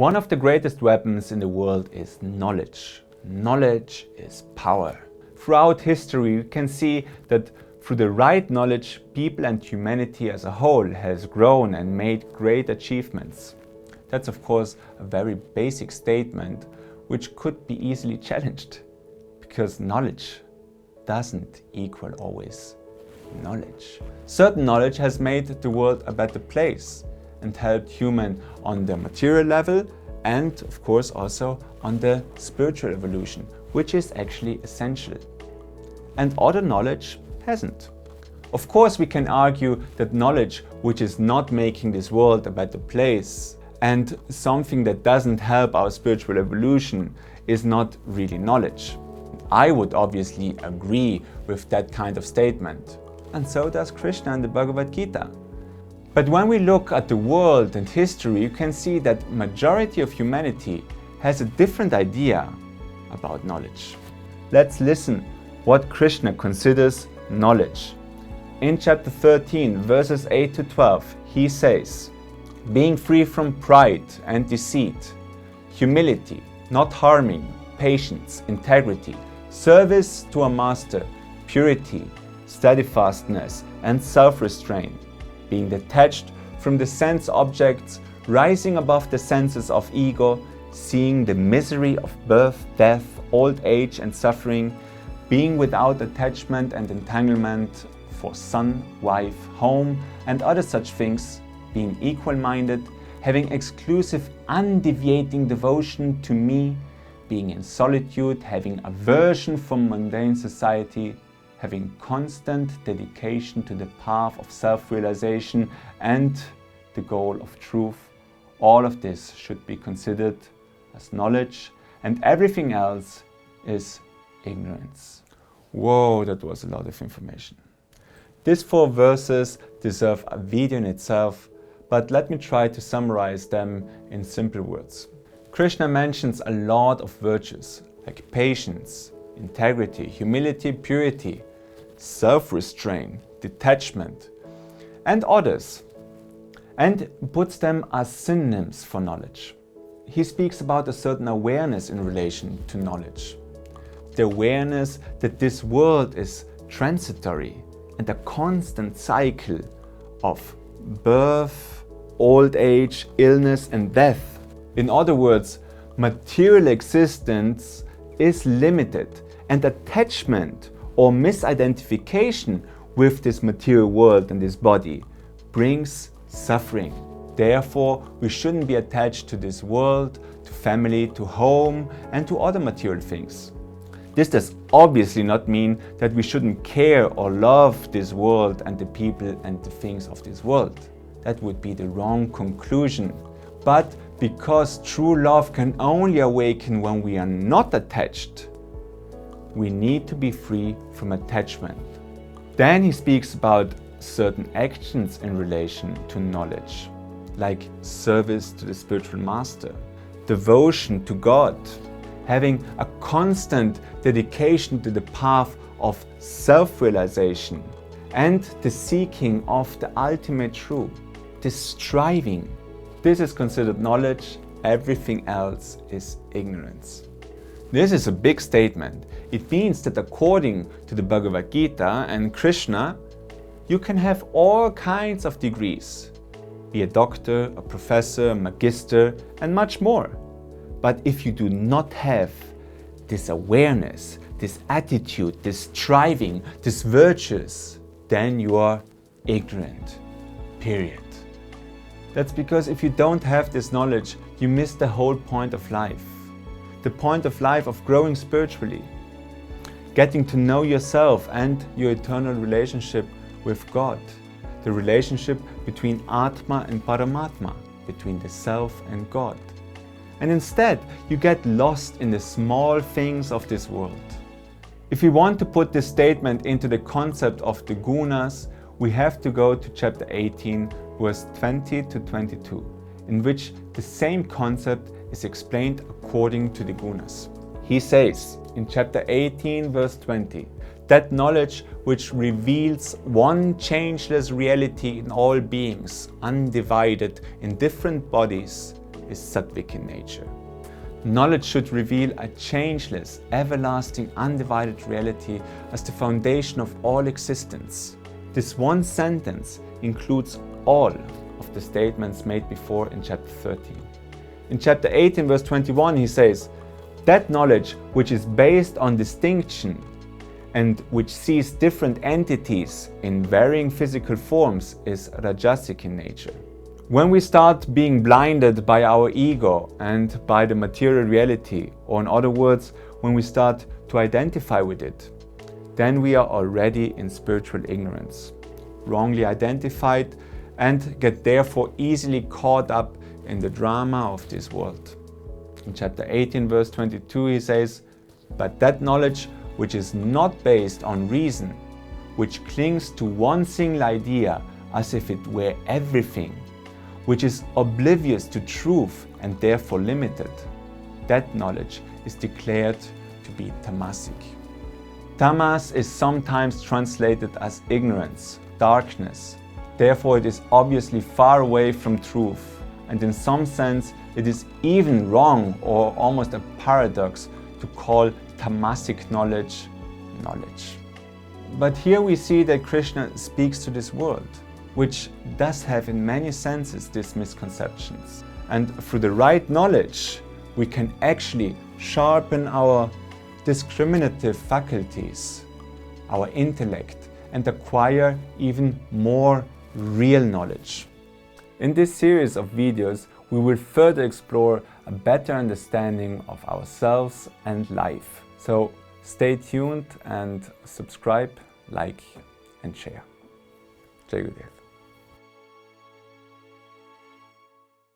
One of the greatest weapons in the world is knowledge. Knowledge is power. Throughout history, we can see that through the right knowledge, people and humanity as a whole has grown and made great achievements. That's of course a very basic statement which could be easily challenged, because knowledge doesn't equal always knowledge. Certain knowledge has made the world a better place and helped human on the material level and of course also on the spiritual evolution, which is actually essential. And other knowledge hasn't. Of course we can argue that knowledge which is not making this world a better place and something that doesn't help our spiritual evolution is not really knowledge. I would obviously agree with that kind of statement. And so does Krishna in the Bhagavad Gita. But when we look at the world and history, you can see that majority of humanity has a different idea about knowledge. Let's listen what Krishna considers knowledge. In chapter 13, verses 8 to 12, he says, being free from pride and deceit, humility, not harming, patience, integrity, service to a master, purity, steadfastness, and self-restraint, being detached from the sense objects, rising above the senses of ego, seeing the misery of birth, death, old age, and suffering, being without attachment and entanglement for son, wife, home, and other such things, being equal-minded, having exclusive, undeviating devotion to me, being in solitude, having aversion from mundane society, having constant dedication to the path of self-realization and the goal of truth. All of this should be considered as knowledge, and everything else is ignorance. Whoa, that was a lot of information. These 4 verses deserve a video in itself, but let me try to summarize them in simple words. Krishna mentions a lot of virtues like patience, integrity, humility, purity, self-restraint, detachment, and others, and puts them as synonyms for knowledge. He speaks about a certain awareness in relation to knowledge. The awareness that this world is transitory and a constant cycle of birth, old age, illness, and death. In other words, material existence is limited, and attachment or misidentification with this material world and this body brings suffering. Therefore, we shouldn't be attached to this world, to family, to home, and to other material things. This does obviously not mean that we shouldn't care or love this world and the people and the things of this world. That would be the wrong conclusion. But because true love can only awaken when we are not attached, we need to be free from attachment. Then he speaks about certain actions in relation to knowledge, like service to the spiritual master, devotion to God, having a constant dedication to the path of self-realization, and the seeking of the ultimate truth, the striving. This is considered knowledge, everything else is ignorance. This is a big statement. It means that according to the Bhagavad Gita and Krishna, you can have all kinds of degrees, be a doctor, a professor, a magister, and much more. But if you do not have this awareness, this attitude, this striving, this virtues, then you are ignorant, period. That's because if you don't have this knowledge, you miss the whole point of life. The point of life of growing spiritually, getting to know yourself and your eternal relationship with God, the relationship between Atma and Paramatma, between the self and God. And instead, you get lost in the small things of this world. If we want to put this statement into the concept of the gunas, we have to go to chapter 18, verse 20 to 22, in which the same concept is explained according to the gunas. He says in chapter 18, verse 20, that knowledge which reveals one changeless reality in all beings, undivided in different bodies, is sattvic in nature. Knowledge should reveal a changeless, everlasting, undivided reality as the foundation of all existence. This one sentence includes all of the statements made before in chapter 13. In chapter 18, verse 21, he says, "That knowledge which is based on distinction and which sees different entities in varying physical forms is rajasic in nature." When we start being blinded by our ego and by the material reality, or in other words, when we start to identify with it, then we are already in spiritual ignorance, wrongly identified, and get therefore easily caught up in the drama of this world. In chapter 18, verse 22, he says, "But that knowledge which is not based on reason, which clings to one single idea as if it were everything, which is oblivious to truth and therefore limited, that knowledge is declared to be tamasic." Tamas is sometimes translated as ignorance, darkness. Therefore, it is obviously far away from truth, and in some sense, it is even wrong or almost a paradox to call tamasic knowledge, knowledge. But here we see that Krishna speaks to this world, which does have in many senses these misconceptions. And through the right knowledge, we can actually sharpen our discriminative faculties, our intellect, and acquire even more real knowledge. In this series of videos, we will further explore a better understanding of ourselves and life. So stay tuned and subscribe, like and share. Jai Gurudev.